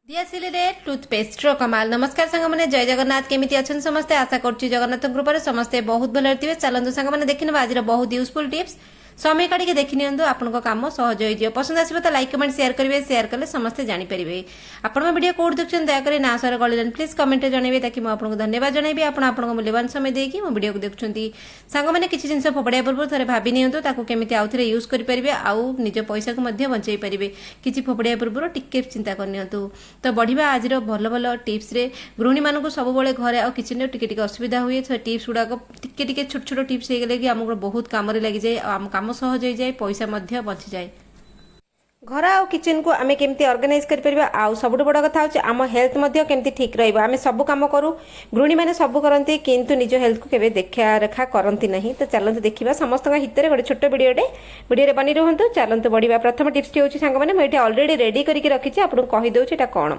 दियासिली रे टूथपेस्ट रो कमाल। नमस्कार सांग मैंने जय जगन्नाथ केमिति अछन समस्ते आशा करछि जगन्नाथ कृपारे समस्ते बहुत भल रहथिबे। चलंतु सांग मैंने देखिनबा आज बहुत यूजफुल टिप्स समय काढ़ी देखि नियंतु आपनको काम सहज होई जियो। पसंद आसीबो त लाइक कमेंट शेयर करिवे, शेयर कले समस्ते जानि परिबे। आपण में वीडियो कोड देखछन दया करे ना सर गळिलन प्लीज कमेंट रे जणेबे ताकि म आपनको धन्यवाद जणेबे। आपण आपनको मूल्यवान समय देकी म वीडियो को देखछन्ती। सांग मैंने किछि जिंस फोपडिया पूर्व थरे भाबी नियंतु ताकू केमिति आउथरे यूज करि परिबे आउ निज पैसा को मध्ये बंचाई परिबे। किछि फोपडिया पूर्व टिके चिंता कर नियंतु। तो बढ़िबा आज रो भलो भलो टिप्स रे गृहिणी मानकु सब बेले घरे आ किचन रे टिके टिके असुविधा हुए। तो टिप्स गुडा को टिके टिके छोट छोट टिप्स हे गेले कि हमको बहुत काम रे लागि जाय, आम काम सहज होई जाय, पैसा मध्य बची जाए। घर आ किचन को आमे केमती ऑर्गेनाइज कर परिबा आ सबुठ बड़ कथा होचे आम हेल्थ मध्य केमती ठीक रहइबो। आमे सब काम करू, गृहिणी माने सब करंती किंतु निज हेल्थ को केबे देखा रेखा करंती नहीं। तो चलंतु देखिबा समस्त हितरे गोटे छोट वीडियो रे बनी रहंतु। चलंतु बढ़िबा। प्रथम टिप्स टी होची सांग माने म एठी ऑलरेडी रेडी करिके रखिछि, आपन कहि देउछि एटा कोन।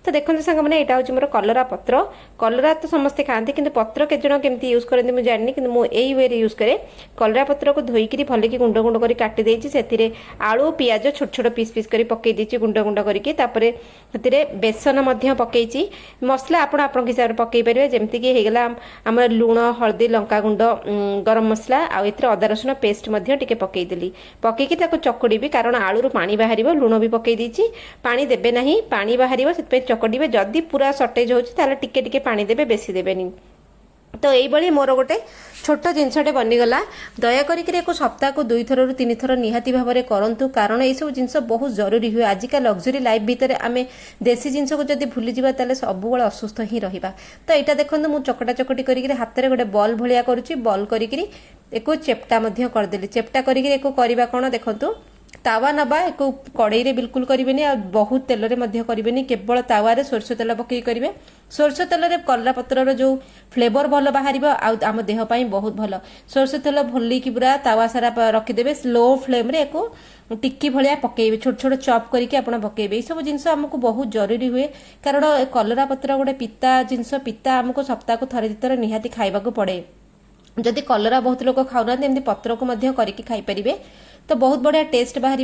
तो देखते सांग मैंने यहाँ हूँ मोर कलरा पत्र। कलरा तो समस्ते खाती कि पत्र केत जन केमती यूज करते मुझे जानी कि यही वे यूज करे। कलरा पत्र को धोईकी भलिकी गुंड गुंड कर काटी देछि। से आलू पियाज छोट छोट पीस पीस कर पकई देछि गुंड गुंड करके। तापरे से बेसन मध्य पकईछि। मसला आपण आपण हिसाब से पकई पारे जमती कि होगला आम लुण हलदी लंका गुंड गरम मसला आ अदा रसुण पेस्ट टिके पकईदेली। पकईकी चकुड़ी कारण आलू पानी बाहर, लुण भी पकई देछि। पानी देबे नहीं, पानी बाहर से चकड़े। जदि पूरा सर्टेज होची टिके टिके पानी देबे, बेसी देबेनी। तो यही मोर गोटे छोट जिनसटे बनीगला। दया करिक एक सप्ताह को 2 थर 3 थर निहाती भाव में करंतु, कारण ये सब जिनस बहुत जरूरी हुए। आजिका लग्जरी लाइफ भितर आमे देसी जिनस को जदि भूली जावा ताले सब असुस्थ ही रहिबा। तो यहाँ देखो मु चकटा चकटी करिक हाथ में गोटे बॉल भलिया करुची। बॉल करिक एको चेप्टा मध्य करदेली। चेप्टा करिक एको करबा कोन देखंतु, तावा नबा एक कड़ई रे बिल्कुल करेनि, बहुत तेल रे मध्य करेनि, केवल तावा रे सोरष तेल पकई करेंगे। सोरष तेल रे कलरा पत्र जो फ्लेवर भल बाहर आम देह पाई बहुत भल। सोरष तेल भलिकी पूरा तावा सारा रखिदेवे, स्लो फ्लेम रे एको टिक्की भलिया पकेबे, छोट छोट चॉप करके आपण पकेबे। ये सब जिनस हमको बहुत जरूरी हुए, कारण कलरा पत्र गोटे पिता जिनस, पिता हमको सप्ताह को थरे दितर निहाती खाइबाकू पड़े। जदि कलरा बहुत लोग खाऊना एमती पत्र को मध्य करके खाई परिबे तो बहुत बढ़िया टेस्ट बाहर।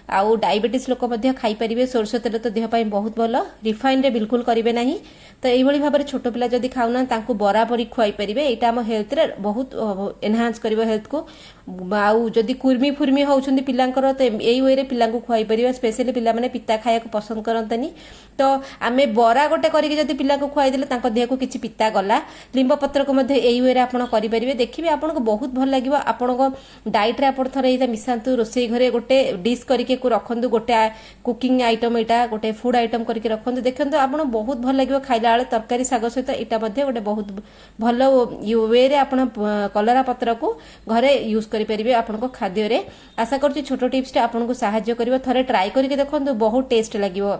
आउ डायबिटीज लोक मध्य खाई परिबे। सोरष तेल तो देह पाई बहुत भल, रिफाइन रे बिल्कुल करिवे नहीं। तो यही भाव में छोट पिला जदि खाऊना तांको बराबरी खुआई परिबे। एटा हम हेल्थ रे बहुत एनहांस करिवो हेल्थ को। आउ जदि कुर्मी फुर्मी होउछन्ती पिलांकर तो एई वे रे पिलांको खुआई परिबे। स्पेशली पिला माने पिता खाया को पसंद करंतनी। तो आमे बरा गोटे करिके जदि पिलांको खुआई देले तांको देह को किछि पिता गला। लिंब पत्र को मध्य एई वे रे आपण करि परिबे। देखिबे आपनको बहुत भल लागिवो। आपनको डाइट रे आपण थरे एटा मिसांतु, रोसई घरे गोटे डिश करके रखु, गोटे कुकिंग आइटम एटा गोटे फूड आइटम करके रखु। देखते आपन बहुत भल लगे खाइला बेले तरकारी साग सहित एटा गोटे बहुत भल वे रे आपण कलरा पत्र को घरे यूज करेंगे आपण खाद्य रे। आशा करुँच छोट टिप्स आपको साहाय्य कर। थरे ट्राई करके देखो, बहुत टेस्ट लगे।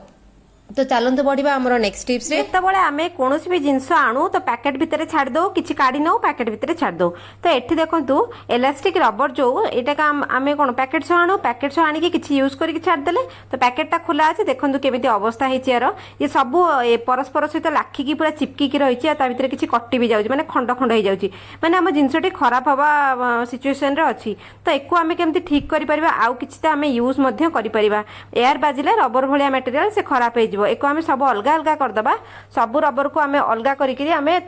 तो चलते बढ़िया आमर नेक्स्ट टिप्स रे। तबले आमे कोनोसी भी जिंस आणु तो पैकेट भितर छाड़ दो, किछि काढी नौ पैकेट भितर छाड़ दो। तो एठी देखंतु इलास्टिक रबर जो एटा का आमे कोन पैकेट सो आणु, पैकेट सो आनी के किछि यूज करके छाड़ देले तो पैकेट ता खुला अछि। देखंतु केमिति अवस्था हेछि यार। ये सब परस्पर सहित लाखी की पूरा चिपकी की रहिछि। ता भितर किछि कट्टी भी जाउछि, माने खंड खंड हे जाउछि, माने हम जिंसटी खराब हवा सिचुएशन रे अछि। तो एको आमे केमिति ठीक करि परिबा, आउ किछि ता आमे यूज मध्य करि परिबा। एयर बाजिले रबर भलिया मटेरियल से खराब हे एक आम सब अलगा अलगा करदबा। सब रबर को आम अलगा करिकरी आमे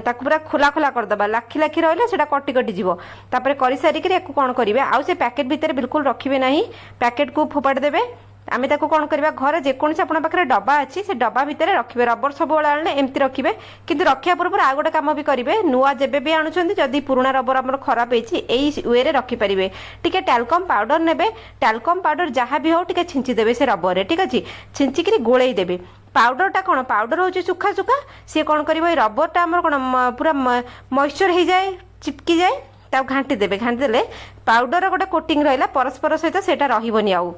ताकु पूरा खुला खुला करदबा। लाखी लाखी रहले सेटा कटि कटि जीवो। तापर करि सारिकरी एको कोन करिवे, आउ से पैकेट भितर बिल्कुल रखिबे नाही। पैकेट को फोपाड़ देबे। आमे ताको कोन करबा, घर जे कोन से आपन पाखरे डब्बा अछि से डब्बा भितर रखिबे। रबर सब वाला एमती रखिबे, किंतु रखिया पूर्व आ गोटे काम भी करिवे। नुआ जेबे भी आणुछन्ती जदी पुराना रबर हमर खराब हेछि एई वे रे रखि परिबे। टिके टैल्कम पाउडर नेबे। टैल्कम पाउडर जहाँ भी हो टिके छिंची देबे से रबर रे, ठीक अछि। छिंची करी गोळेई देबे। पाउडरटा कौन, पाउडर हूँ सुखा सुखा, सी कौन कर रबरटा आम कौन पूरा मॉइस्चर हो जाए, चिपकी जाए। ताऊ घांटी देबे। घांटी देले पाउडर गोटे कोटिंग रहिला परस्पर सहित सेटा रहिबनी आउ।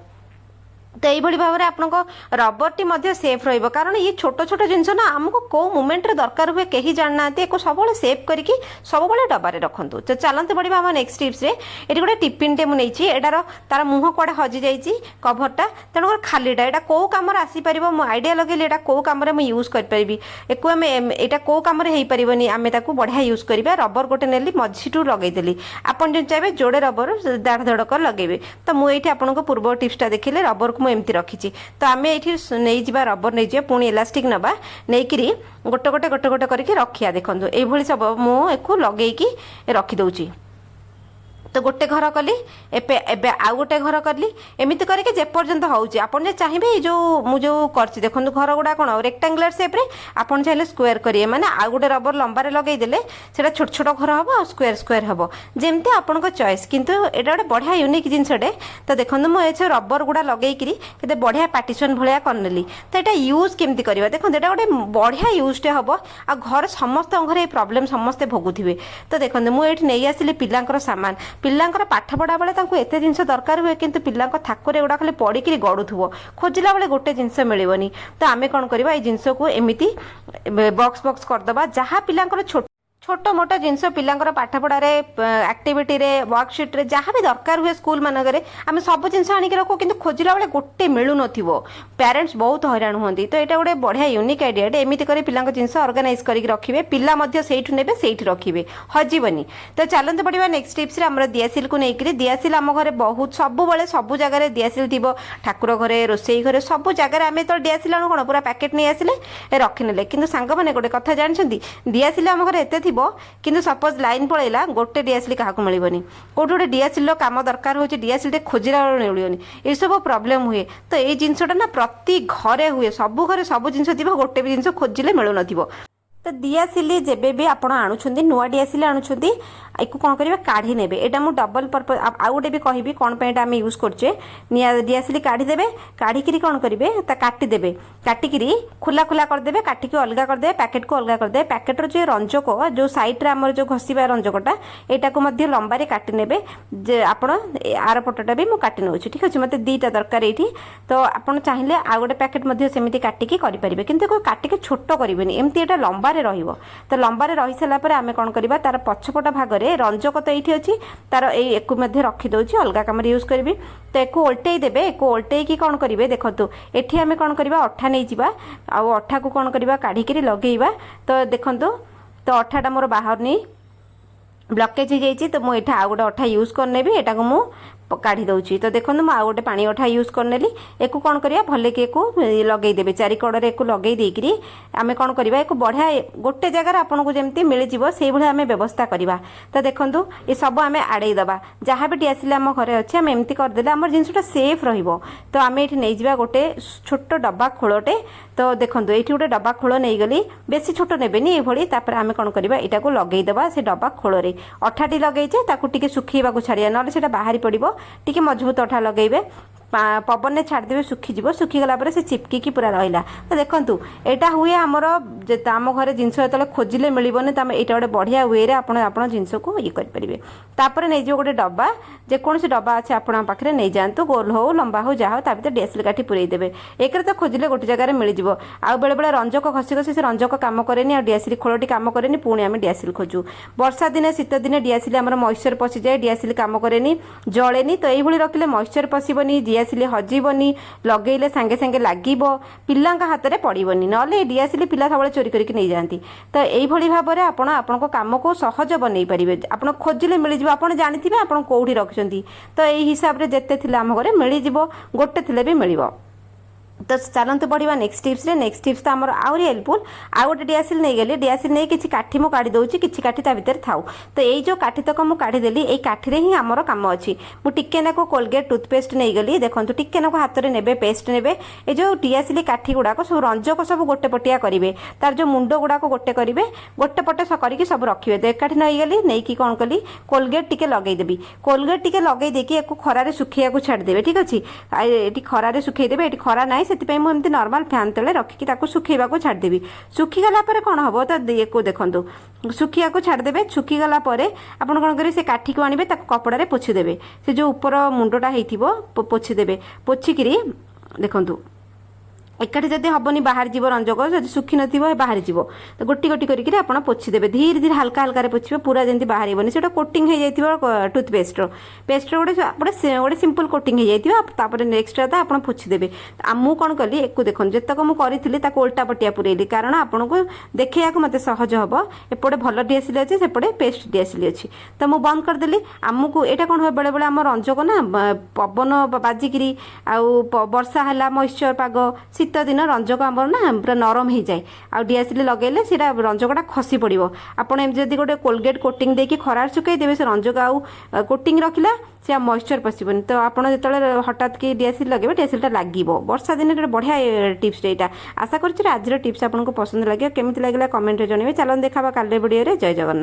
तो यही भाव में आपको रबर टी मध्य सेफ रहिबो, कारण ये छोट छोट जिनस ना आमको को मोमेंट रे दरकार हुए कहीं जानना को सब सेव करके सब डबारे रखु। तो चलते बढ़िया आम नेक्स्ट टिप्स रे। ये गोटे टिफिन टे मुझे एटार तार मुह कड़े हजि जाइए कभरटा, तेणुकर खालीटा एटा कौ कम आसीपर मो आइडिया लगे एटा कौ कम यूज करी। एक आम एटा कौ कम होनी आम बढ़िया यूज करा। रबर गोटे नेली मझीटू लगेदेली। आपन जो चाहिए जोड़े रबर दाढ़ धड़ कर लगे। तो मुझे आपको पूर्व टिप्सटा देखिले रबर को मुझे एमती रखी। तो आम ये नहीं जा रबर नहीं जा पुणी इलास्टिक नवा नहीं गोटे गोटे गोटे गोटे करके रखिया। देखो ये सब मुझे लगेगी रखीदे। तो गोटे घर कली एबे आउ गोटे घर कली एमती करके जेपर्यंत होउची आपन जे चाहिए जो मुझे करछि। देखो घर गुड़ा कौन रेक्टांगुलर शेप रे आपन चाहिए स्क्वायर करिए माने आउ गोटे रबर लंबारे लगे देले सेटा छोट छोट घर हम आ स्क्वायर स्क्वायर हम जेमती आपन चॉइस। किंतु एटा गोटे बढ़िया यूनिक जिनसटे। तो देखो मुझे रबर गुड़ा लगे केते बढ़िया पार्टीशन भाया करनेली। तो यहाँ यूज केमती करवा देखो यहाँ गोटे बढ़िया यूजटे हम आ घर समस्त घर प्रॉब्लम समस्ते भोगुवे। तो देखो मुझे नहीं आसिली पिलांकर सामान पिलांकर पाठ पढ़ा बेले एत जिन दरकार हुए किंतु पिला थाकुरे गुड़ा खाली पड़ी गड़ुव खोजिला बेले गोटे जिनस मिलबनी। तो आम कौन करवा जिनस को एमती बॉक्स बॉक्स करदबा जहाँ पिलांकर छोट मोट जिनस पिलांकर पाठ पढ़ारे एक्टिविटी रे वर्कशीट रे जहाँ भी दरकार हुए स्कूल मानक आम सब जिन आनिक रखू कि खोजिला बेले गोटे मिलू नथिबो पेरेंट्स बहुत हैरान हुंती। तो यहाँ गोटे बढ़िया यूनिक आइडिया एमती कर पिला जिनस ऑर्गेनाइज करके रखिए पिला सेठू ने सेठी रखिए हजबनी। तो चलते पड़ा नेक्स्ट टिप्स आम दियासिल को लेकर दियासिल आम घर बहुत सब सब जगह दियासिल थी ठाकुर घरे रोसई घरे सब जगह आम तो दियासिल आनु कौन पूरा पैकेट नहीं आसिले रखिने कि सांग मैंने गोटे कथा जानते दियासिल आम घर एत किंतु सपोज लाइन पड़ेगा गोटे डीएसएल क्या मिलबनी कौटे गोटे डीएसएल काम दरकार हो डीएसएल खोजिला मिलबनी ये सब प्रॉब्लम हुए। तो ये जिनसटा ना प्रति घरे हुए सब घरे सब जिन थी गोटे भी जिन खोजिले मिलू न। तो दियासिली जेबे भी आप आणुछंती नुआ दियासिली आणुछंती एक कौन करेंगे काढ़ी नेबे एटा मु डबल पर्पज आउ गोटे भी कहबी कौन पे आम यूज करछे दियासिली काढ़ी देबे काढ़ी कौन करेंगे काटी देबे काटिकी खुला खुला करदेबे काटिकी अलगा करदेबे पैकेट को अलगा करदेबे पैकेट जो रंजक जो साइड रे आमर जो घसीबा रंजकटा एटा को मध्य लंबारे काटी नेबे जे आपण आर पटटा भी मु काटी नउछि ठीक अछि मते दीटा दरकार एठी। तो आपण चाहिए आ गोटे पैकेट मध्य सेमिति काटिकी करि परिबे किंतु को काटिकी छोट करिबेनी एमति एटा लंबारे रहिबो। तो लंबारे रहि सला परे आमे कोन करबा तार पछपट भाग रे रंजक तो ये अच्छी तार एक रखी दूसरी अलग कम यूज करी। तो एक ओल्टे देवे एक ओल्टे की कौन करेंगे देखो एठी आम कौन करवा अठा नहीं जावा अठा को कौन करवा काढ़ी लगेଇବା। तो देखो तो अठाटा मोर बाहर नहीं ब्लकेज हो जाइए। तो मुझे आउ गोटे अठा यूज करने एटा को मु काढ़ी दूसरी। तो देखो मुझे आउ गोटे पानी अठा यूज करनेली एक कौन करिया भले कि लगेदेवे चारि कड़े एक लगे देकरी आम कौन करवा एक बढ़िया गोटे जगार आपन को जमी मिल से भाई आम व्यवस्था करवा। तो देखो ये सब आम आड़े दबा जहाँ भी डीएसएल आम घरे अच्छे आम एमती करदे आम जिनटा सेफ रहिबो। तो आम ये नहीं जा गोटे छोट डब्बा खोलटे। तो देखो ये गोटे डब्बा खोल नहीं गली बेसी छोट नेबेनी ये आम कौन करवा यहाँ को लगेदेवा से डब्बा खोल अठाटी लगेचे ताकू सुखा छाड़िया ना बाहरी पड़ो टिके मजबूत अठा लगेबे पवन ने छाड़देवे सुखीज सुखीगला से चिपकी पूरा रहा। तो देखो यहाँ हुए आमर आम घर जिनस जो खोजिले मिलबनी तो यहाँ गोटे बढ़िया वे आप जिनस को ये करेंगे। तापर नहीं जो गोटे डब्बा जेकोसी डब्बा अच्छे आपण पाखे नहीं जातु गोल हो लंबा हो जहाँ हो डीएसएल काठी पुरई देवे एक तो खोजिले गोटे जगह मिल आउ बेले बेले रंजक घसी घसी से रंजक काम करेनि आ डीएसएल खोलटी काम करेनि पुणी आम डीएसएल खोजू वर्षा दिने शीत दिने डीएसएल आम मॉइस्चर पशि जाए डीएसएल काम करेनि जलेनि। तो ये रखिले मॉइस्चर पशिबनी डीएसएल हजबनी लगेले सांगे सांगे लगिब पिला हाथ में पड़ोनी ना डीएसएल पिला सब चोरी करके नहीं जाती। तो यही भाव में आपण काम को सहज बनई पारे आप खोजिले मिल आप जानी आप कौटी रखिंट। तो यही हिसाब से जिते थे आम घर मिल गोटे थे भी मिल। तो चलते बढ़िया नेक्स्ट टिप्स रे नेक्स्ट टिप्स तो आमर आहरी हेल्पफुल आउ गोटे डीएसएल नहीं गली डीएसएल नहीं किसी काठी मु काढ़ी दूसरी किसी काठी ता भितर थाउ। तो यही जो काठी तक मु काढ़ी देली एई काठी रे ही आमर काम अच्छी मु टिके नाको कोलगेट टूथपेस्ट नहीं गली देखो टिके नाको हाथ में नेबे पेस्ट नेबे ए जो डीएसएल काठी गुड़ाक सब रंजक सब गोटे पटिया करेंगे तार जो मुंड गुड़ाक गोटे करेंगे गोटे पटे करके सब रखिए। तो एकाठी नहीं गली नहीं कि कौन कली कोलगेट टिके लगेदेवी कोलगेट टिके लगे देकी एक खरारे सुखिया छाड़देवे ठीक अच्छे ये खरारे सुखेदेवे ये खरा ना से मुझे नॉर्मल फैन तले रखिकी सुखेवा को छाड़देवी सुखीगला कौन हम तो ये को देखो सुखिया को छाड़देवे सुखीगला आप कौन करेंगे से काठी को आने कपड़े पोछीदेवे से जो ऊपर मुंडटा हो पोछीदेवे पोछिकी देखु एकाठी जदि हेनी बाहर जीव रंजक जब सुखी नथिबो बाहर जीव तो गोटी गोटी करके आप पोछीदेवे धीरे धीरे हल्का हल्का पोछिबे पूरा जमी बाहर से कोटिंग हो जाइए टूथपेस्ट पेस्ट गोटे सिंपल कोटिंग हो जाइए नेक्स्ट आप पोछीदेवे मु कौन कली एक देखो जितक मुझे उल्टा पटिया पुरेली कारण आपन को देखा मत सहज हम एपटे भल डीएसएल अच्छे सेपटे पेस्ट डीएसएल अच्छी तो मुझे बंद करदेली आमको यहाँ कौन हुए बेले बेले आम रंजक ना पवन बाजिकी आउ वर्षा है मॉइस्चर पाग शीत दिन रंजक आमर ना पूरा नरम हो जाए आ डीएसएल लगेले सीटा रंजकटा खसी पड़ो आपड़ जब गोटे कोलगेट कोटिंग देकी खरार सुखाई देवे से रंजक आउ कोटिंग रखिला से मॉइस्चर पशिबन तो आप जो हठात कि डीएसएल लगे डीएसएल लगे वर्षा दिन बढ़िया टिप्स यहाँ आशा कर आज टिप्स आपको पसंद लगे केमी लगे कमेंट जनइबे चलन देखा काले वीडियो जय जगन्नाथ।